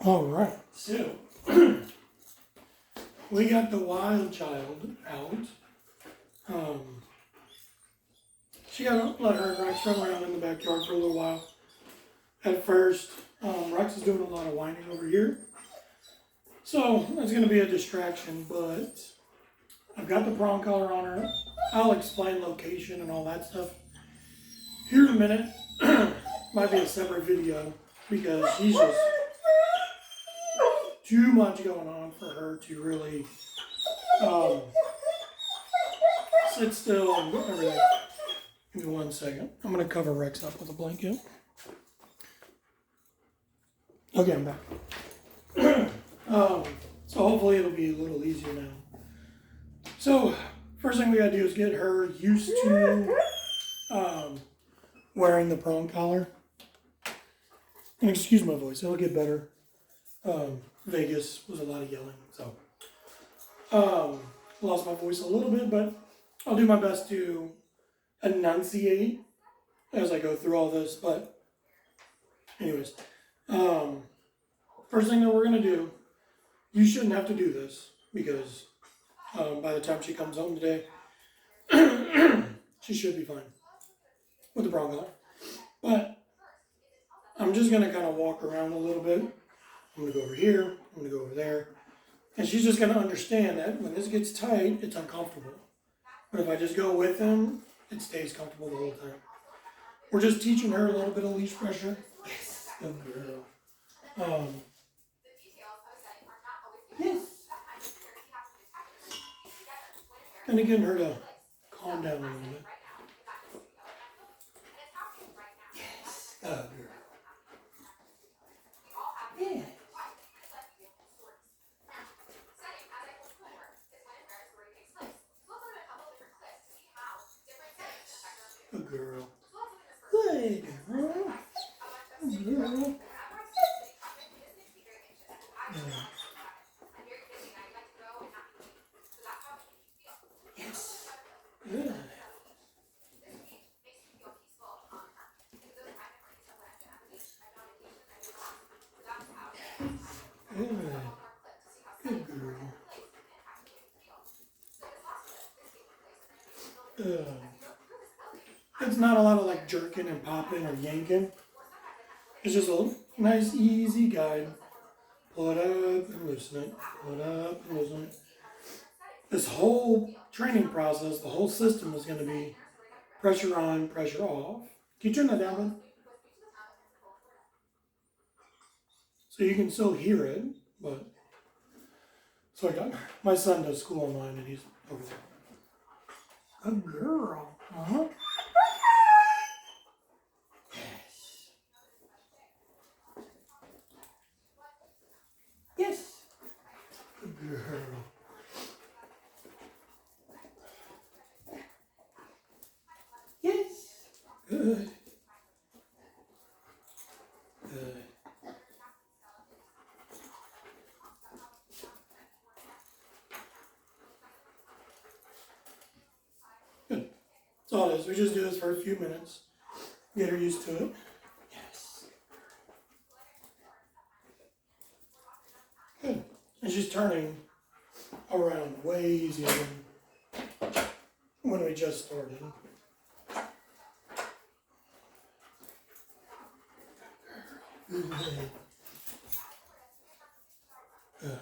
All right, so we got the wild child out. Um, she got to let her and Rex run around in the backyard for a little while. At first, Rex is doing a lot of whining over here, so that's going to be a distraction. But I've got the prong collar on her. I'll explain location and all that stuff here in a minute. Might be a separate video because she's just too much going on for her to really sit still and everything. Give me 1 second. I'm going to cover Rex up with a blanket. Okay, I'm back. So hopefully it'll be a little easier now. So first thing we gotta do is get her used to wearing the prong collar. And excuse my voice, it'll get better. Vegas was a lot of yelling, so lost my voice a little bit, but I'll do my best to enunciate as I go through all this. But anyways, first thing that we're gonna do, you shouldn't have to do this because by the time she comes home today, she should be fine with the prong collar. But I'm just gonna kind of walk around a little bit. I'm gonna go over here, I'm gonna go over there. And she's just gonna understand that when this gets tight, it's uncomfortable. But if I just go with him, it stays comfortable the whole time. We're just teaching her a little bit of leash pressure. Yes, good girl. Yes. And again, her to calm down a little bit. Yes, good girl. Yeah. Good girl. Good girl. Good girl. Yeah. Yes. Good. Good. Good girl. It's not a lot of like jerking and popping or yanking. It's just a nice, easy guide. Pull it up and loosen it. Pull it up and loosen it. This whole training process, the whole system is going to be pressure on, pressure off. Can you turn that down, Ben? So you can still hear it, but so I got my son does school online and he's over there. Good girl. Uh-huh. Yes. Yes. Good girl. Yes. Good. Good. Good. That's all it is. We just do this for a few minutes. Get her used to it. Yes. Good. And she's turning around way easier than when we just started. Good. Good.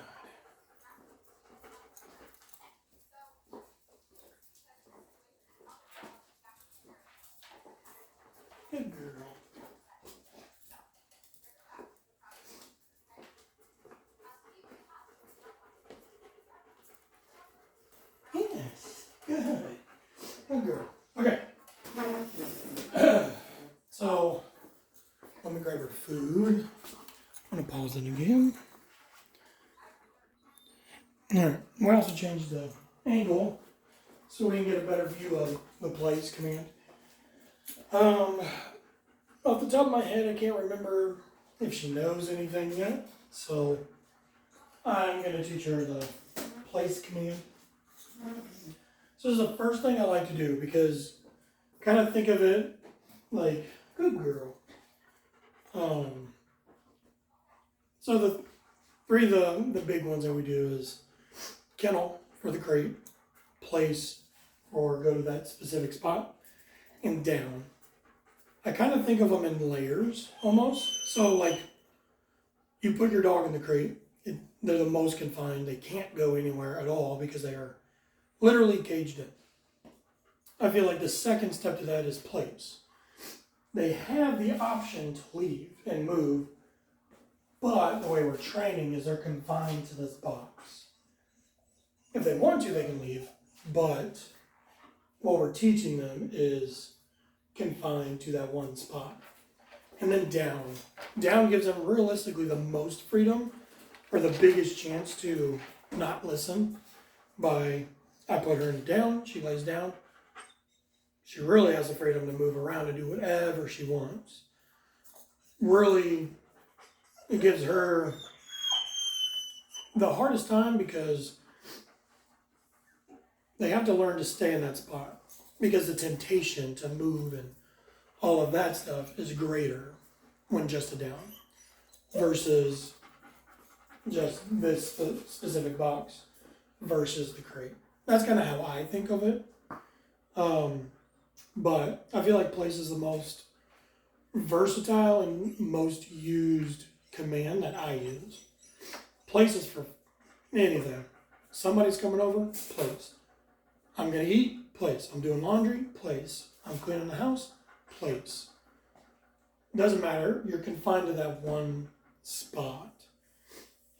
Good girl. Yes. Good. Good girl. Okay. So, let me grab her food. I'm going to pause it again. Alright. We also changed the angle so we can get a better view of the place command. Off the top of my head, I can't remember if she knows anything yet. So, I'm going to teach her the place command. So this is the first thing I like to do because kind of think of it like, good girl. So the big ones that we do is kennel for the crate, place or go to that specific spot, and down. I kind of think of them in layers almost. So like you put your dog in the crate, they're the most confined. They can't go anywhere at all because they are literally caged in. I feel like the second step to that is place. They have the option to leave and move, but the way we're training is they're confined to this box. If they want to, they can leave, but what we're teaching them is confined to that one spot. And then down. Down gives them realistically the most freedom or the biggest chance to not listen. I put her in down, she lays down. She really has the freedom to move around and do whatever she wants. Really, it gives her the hardest time because they have to learn to stay in that spot because the temptation to move and all of that stuff is greater when just a down versus just this specific box versus the crate. That's kind of how I think of it. But I feel like place is the most versatile and most used command that I use. Place is for anything. Somebody's coming over, place. I'm going to eat, place. I'm doing laundry, place. I'm cleaning the house, place. Doesn't matter. You're confined to that one spot.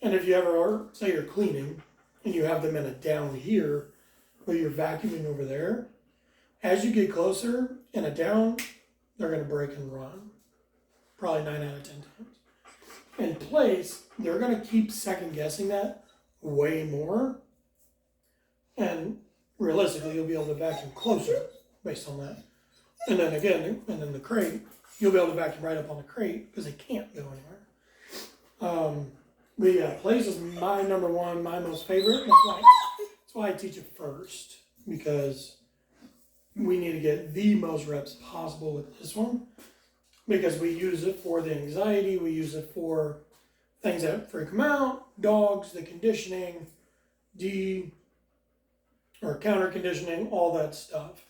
And if you ever are, say you're cleaning and you have them in a down here, but you're vacuuming over there, as you get closer in a down, they're going to break and run. Probably 9 out of 10 times. In place, they're going to keep second guessing that way more. And realistically, you'll be able to vacuum closer based on that. And then again, and then the crate, you'll be able to vacuum right up on the crate because they can't go anywhere. But yeah, place is my number one, my most favorite. That's why I teach it first, because we need to get the most reps possible with this one, because we use it for the anxiety, we use it for things that freak them out, dogs, the conditioning, counter conditioning, all that stuff.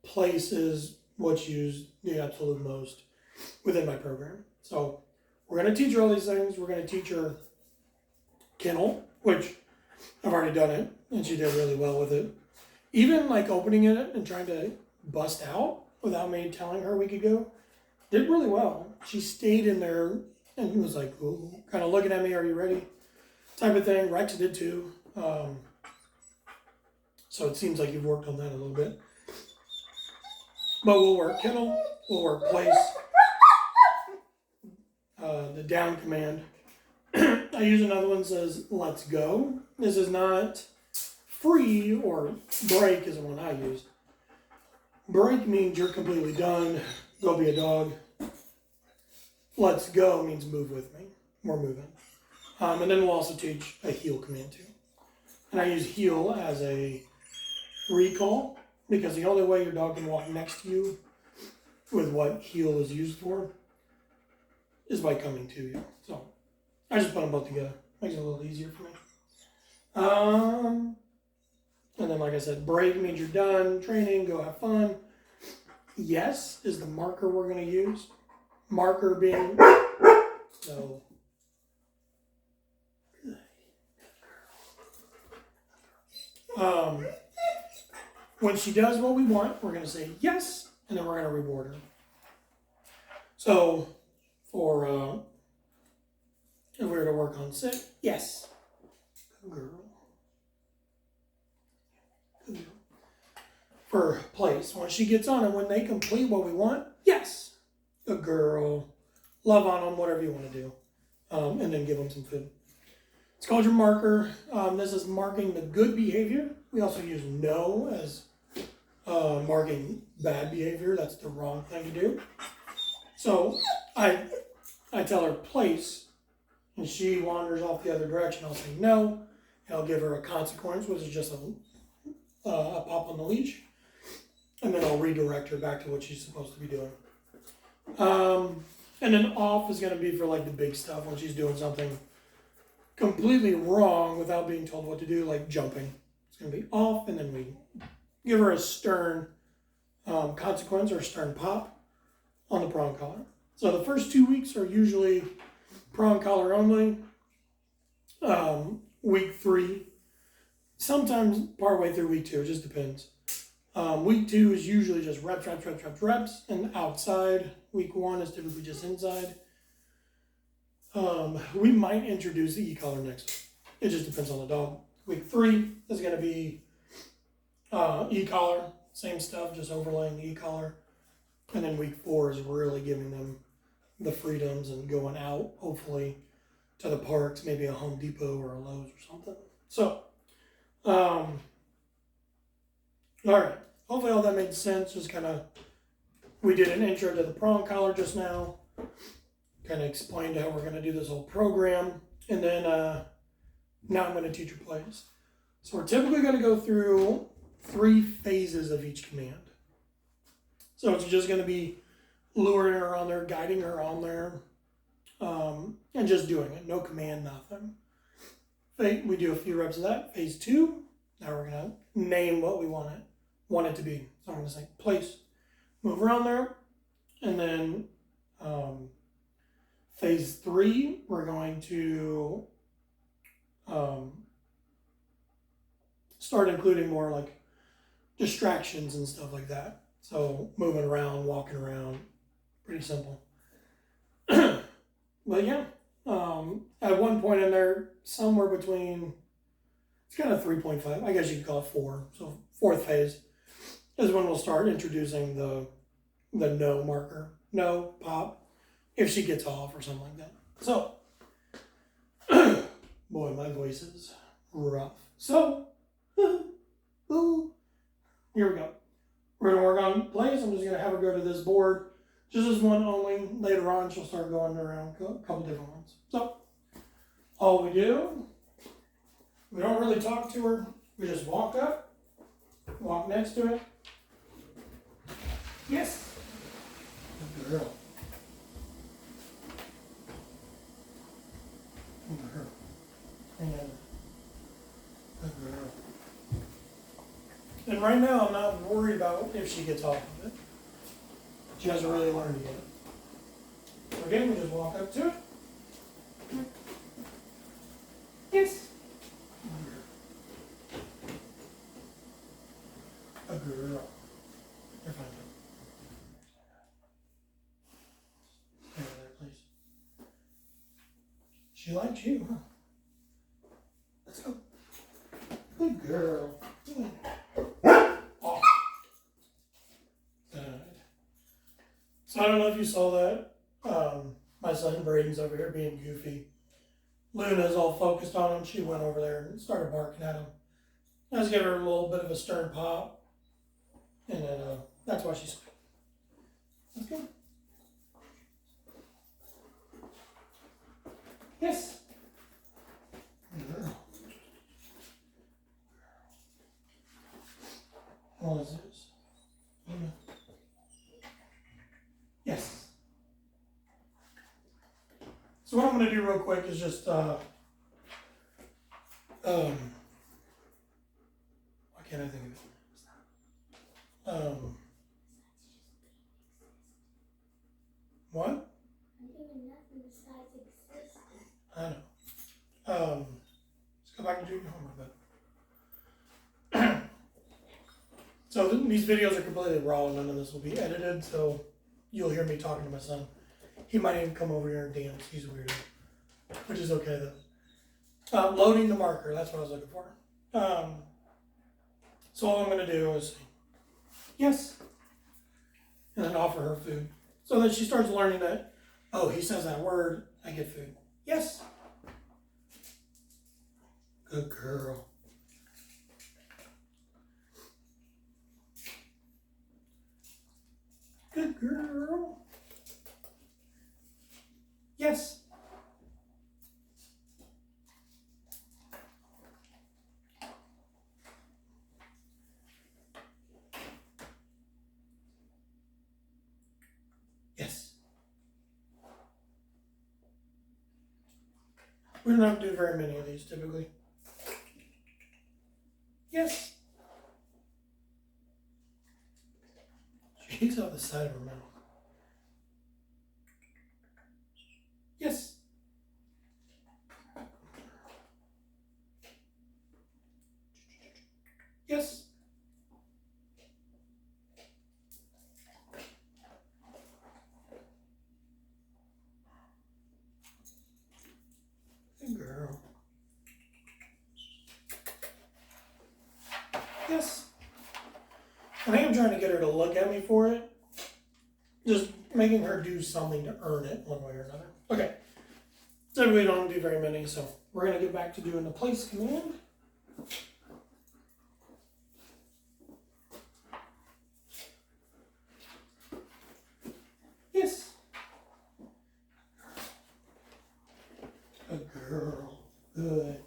Place is what's used the absolute most within my program. So we're going to teach her all these things. We're going to teach her kennel, which I've already done it, and she did really well with it. Even like opening it and trying to bust out without me telling her we could go, did really well. She stayed in there and was like, ooh, kind of looking at me, are you ready? Type of thing. Rex did too. So it seems like you've worked on that a little bit. But we'll work kennel, we'll work place, the down command. I use another one that says, let's go. This is not free, or break is the one I use. Break means you're completely done, go be a dog. Let's go means move with me, we're moving. And then we'll also teach a heel command too. And I use heel as a recall, because the only way your dog can walk next to you with what heel is used for is by coming to you. So I just put them both together. Makes it a little easier for me. And then, like I said, break means you're done training, go have fun. Yes is the marker we're going to use. Marker being, so, when she does what we want, we're going to say yes, and then we're going to reward her. So, for, if we were to work on sit, yes. Good girl. Good girl. For place, when she gets on and when they complete what we want, yes. Good girl. Love on them, whatever you want to do. And then give them some food. It's called your marker. This is marking the good behavior. We also use no as marking bad behavior. That's the wrong thing to do. So I tell her place, and she wanders off the other direction. I'll say no, and I'll give her a consequence, which is just a pop on the leash, and then I'll redirect her back to what she's supposed to be doing. And then off is going to be for like the big stuff when she's doing something completely wrong without being told what to do, like jumping. It's going to be off, and then we give her a stern consequence or a stern pop on the prong collar. So the first 2 weeks are usually prong collar only. Week 3, sometimes partway through week 2, it just depends. Week 2 is usually just reps, and outside. Week 1 is typically just inside. We might introduce the e-collar next week. It just depends on the dog. Week 3 is going to be e-collar, same stuff, just overlaying the e-collar. And then week 4 is really giving them the freedoms and going out, hopefully, to the parks, maybe a Home Depot or a Lowe's or something. So, all right. Hopefully all that made sense. Just kind of, we did an intro to the prong collar just now. Kind of explained how we're going to do this whole program. And then now I'm going to teach her plays. So we're typically going to go through 3 phases of each command. So it's just going to be luring her on there, guiding her on there, and just doing it. No command, nothing. We do a few reps of that. Phase 2, now we're going to name what we want it to be. So I'm going to say place, move around there, and then phase 3, we're going to start including more like distractions and stuff like that. So moving around, walking around, pretty simple. But yeah, at one point in there, somewhere between, it's kind of 3.5, I guess you could call it 4. So 4th phase is when we'll start introducing the no marker, no, pop, if she gets off or something like that. So, boy, my voice is rough. So, here we go. We're going to work on plays. I'm just going to have her go to this board. Just as one only. Later on, she'll start going around a couple different ones. So, all we do, we don't really talk to her. We just walk up, walk next to it. Yes. Good girl. Good girl. And good girl. And right now, I'm not worried about if she gets off of it. She hasn't really learned yet. So again, we just walk up to it. Yes. A girl. You're fine. Stay over there, please. She likes you, huh? Let's go. Good girl. Oh. So I don't know if you saw that. My son Braden's over here being goofy. Luna's all focused on him. She went over there and started barking at him. I just gave her a little bit of a stern pop. And then that's why she's squeaking. That's good. Yes. Girl. What is this? Luna. Yes. So what I'm going to do real quick is just why can't I think of it? What? I'm doing nothing besides existing. I know. Let's go back and do your homework, but so these videos are completely raw. None of this will be edited, so you'll hear me talking to my son. He might even come over here and dance. He's weird, which is okay though. Loading the marker. That's what I was looking for. So all I'm going to do is yes, and then offer her food, so that she starts learning that. Oh, he says that word. I get food. Yes. Good girl. Good girl. Yes. Yes. We don't have to do very many of these typically. Yes. She eats out the side of her mouth. Yes. Yes. Good girl. Yes. I think I'm trying to get her to look at me for it. Just making her do something to earn it one way or another. Okay. So we don't do very many, so we're going to get back to doing the place command. Yes. Good girl. Good.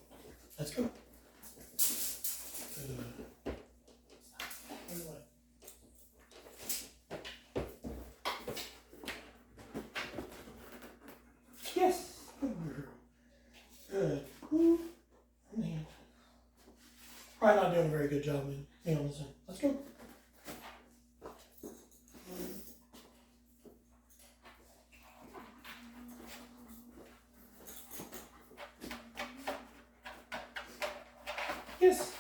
Let's go. Good. Yes. Good girl. Good. Ooh. Man. Probably not doing a very good job in being on this end. Let's go. Yes.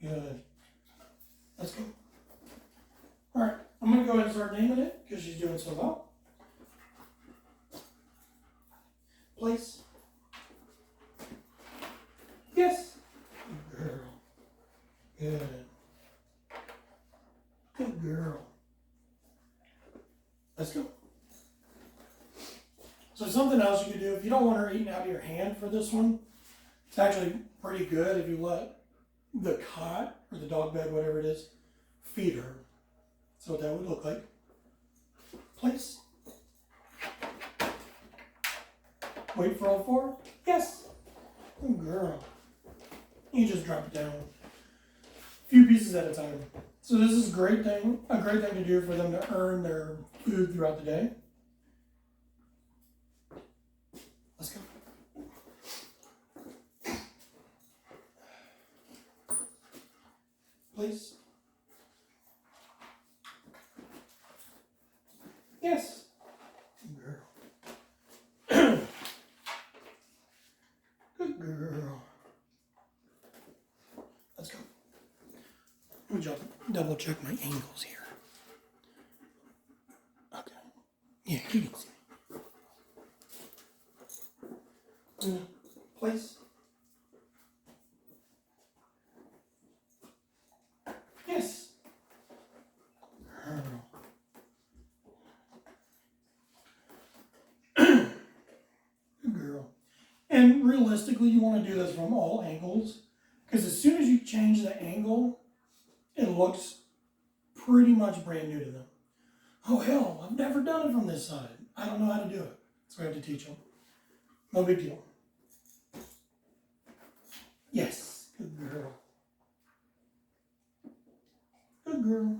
Good. Let's go. Alright, I'm going to go ahead and start naming it because she's doing so well. Place. Yes. Good girl. Good. Good girl. Let's go. So something else you can do, if you don't want her eating out of your hand for this one, it's actually pretty good if you let the cot or the dog bed, whatever it is, feed her. So what that would look like. Place. Wait for all four. Yes. Good girl. You just drop it down. A few pieces at a time. So this is a great thing to do for them to earn their food throughout the day. Let's go. Please. Yes. Good girl. Good girl. Let's go. Let me double check my angles here. Okay. Yeah, you can see. Place. Yes. Girl. Good girl. And realistically, you want to do this from all angles because as soon as you change the angle, it looks pretty much brand new to them. Oh hell, I've never done it from this side. I don't know how to do it. So we have to teach them. No big deal. Yes, good girl. Good girl.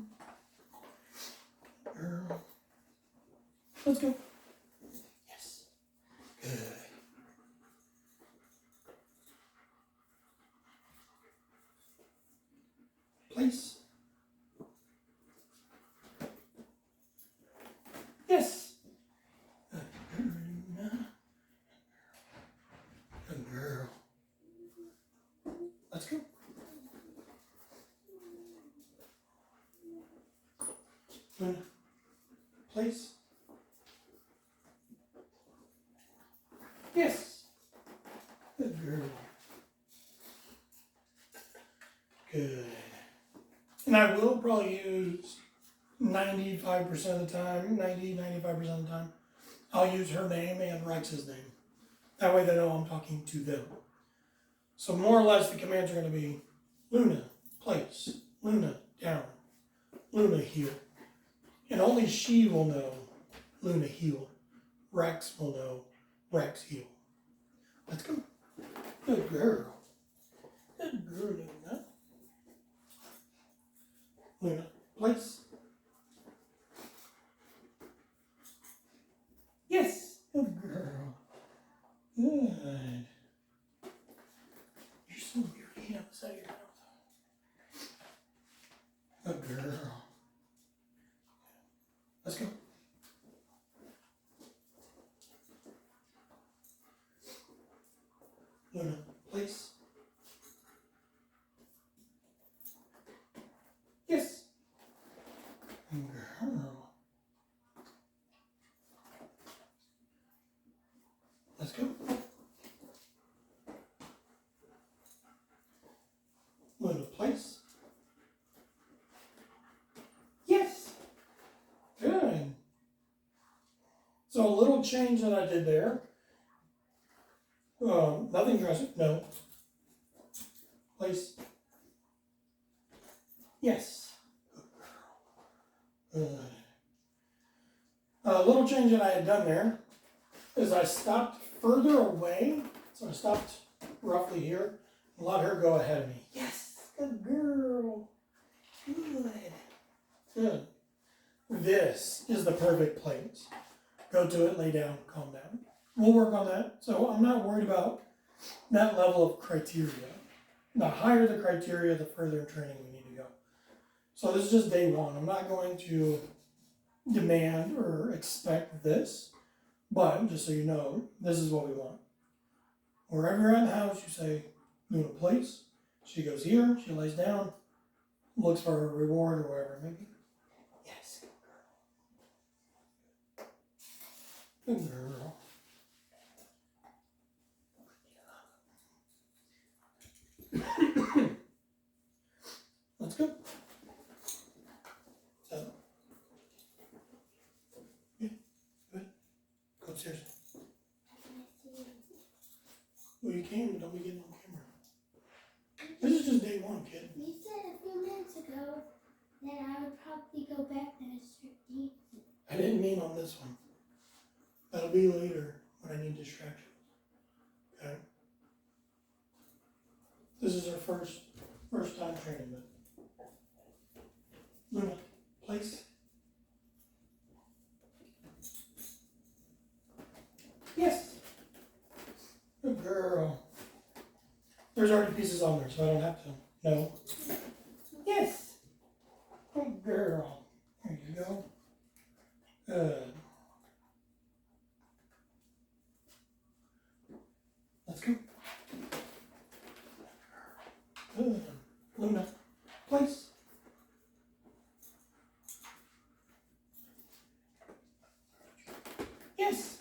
Girl. Let's go. Yes. Good. Place. Yes. Good girl. Let's go. Place. Yes. Good girl. Good. And I will probably use 95% of the time, 95% of the time, I'll use her name and Rex's name. That way they know I'm talking to them. So more or less the commands are going to be Luna, place, Luna, down, Luna, heel. And only she will know Luna, heel. Rex will know Rex, heel. Let's go. Good girl. Good girl, Luna. Luna, place. Yes. Good girl. Good. You're so weird. You can't have the side of your mouth. Good girl. Let's go. Luna, place. Yes. Girl. Let's go. Luna, place. Yes. Good. So a little change that I did there. Nothing drastic. No. Place. Yes. Good. A little change that I had done there is I stopped further away. So I stopped roughly here and let her go ahead of me. Yes. Good girl. Good. Good. This is the perfect place. Go to it, lay down, calm down. We'll work on that. So I'm not worried about that level of criteria. The higher the criteria, the further in training we need to go. So this is just day one. I'm not going to demand or expect this, but just so you know, this is what we want. Wherever you're at in the house, you say, Luna, place. She goes here, she lays down, looks for a reward or whatever it may be. Yes. Good girl. Let's go. So, yeah, good. Go upstairs. Well, you can, but don't be getting on camera. This is just day one, kid. You said a few minutes ago that I would probably go back to Mr. D. I didn't mean on this one. That'll be later when I need distractions. Okay? This is our first time training, but Luna, place. Yes. Good girl. There's already pieces on there, so I don't have to. No. Yes. Good girl. There you go. Good. Let's go. Good. Luna, place. Yes.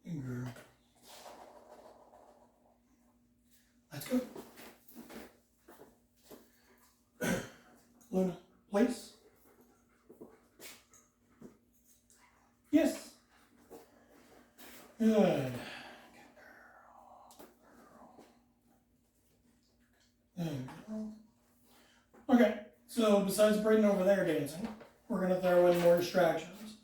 Good girl. Let's go. Luna, place. Yes. Good. Okay, so besides Brayden over there dancing, we're going to throw in more distractions.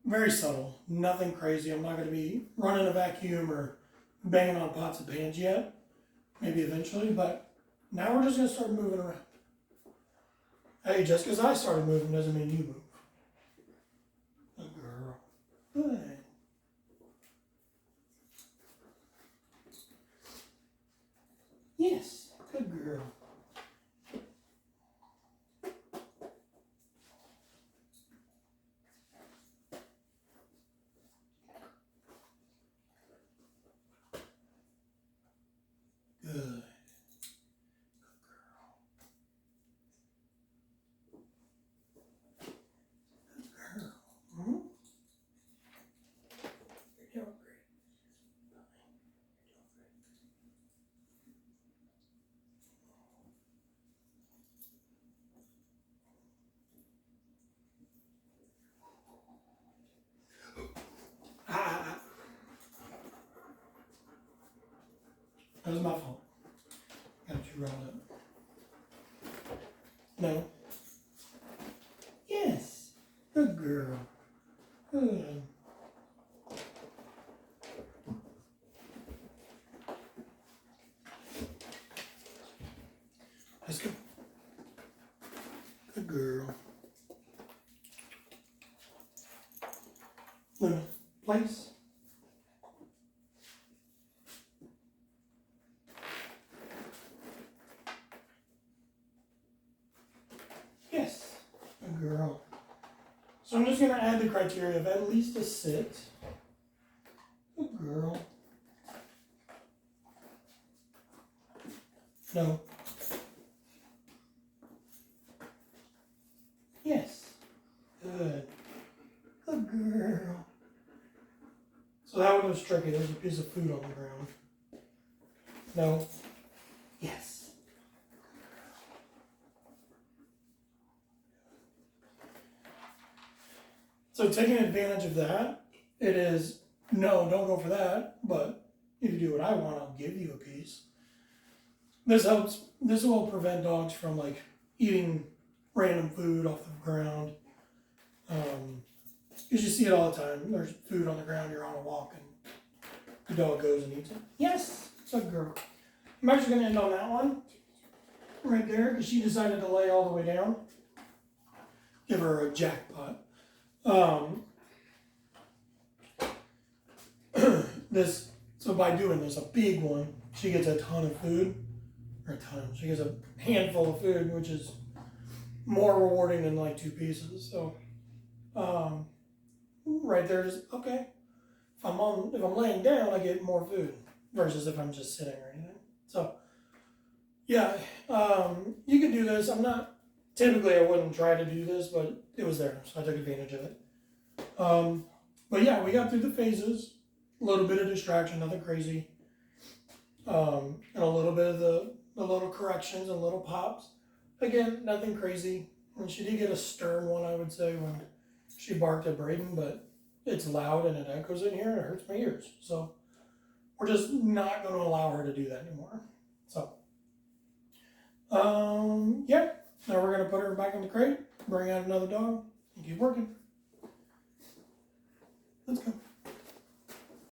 Very subtle, nothing crazy. I'm not going to be running a vacuum or banging on pots and pans yet. Maybe eventually, but now we're just going to start moving around. Hey, just because I started moving doesn't mean you move. Good girl. Good. Yes, good girl. Good. Good girl. Hmm? You're doing great. Ah. That was my fault. Got you riled up. No. Yes. Good girl. Good. Let's go. Good girl. Luna, place. Yes, good girl. So I'm just going to add the criteria of at least a sit. Good girl. No. Yes. Good. Good girl. So that one was tricky. There's a piece of food on the ground. No. Yes. So taking advantage of that, it is, no, don't go for that, but if you do what I want, I'll give you a piece. This helps, this will prevent dogs from like eating random food off the ground. Because you see it all the time. There's food on the ground, you're on a walk, and the dog goes and eats it. Yes, it's a girl. I'm actually going to end on that one right there because she decided to lay all the way down. Give her a jackpot. So by doing this, a big one, she gets a ton of food, or a ton. She gets a handful of food, which is more rewarding than like 2 pieces. So, right there is okay. If I'm laying down, I get more food versus if I'm just sitting or anything. So, yeah, you can do this. Typically I wouldn't try to do this, but it was there, so I took advantage of it. But yeah, we got through the phases, a little bit of distraction, nothing crazy, and a little bit of the little corrections and little pops. Again, nothing crazy. And she did get a stern one, I would say, when she barked at Braden, but it's loud and it echoes in here and it hurts my ears. So we're just not going to allow her to do that anymore. So, yeah. Now we're going to put her back in the crate, bring out another dog, and keep working. Let's go.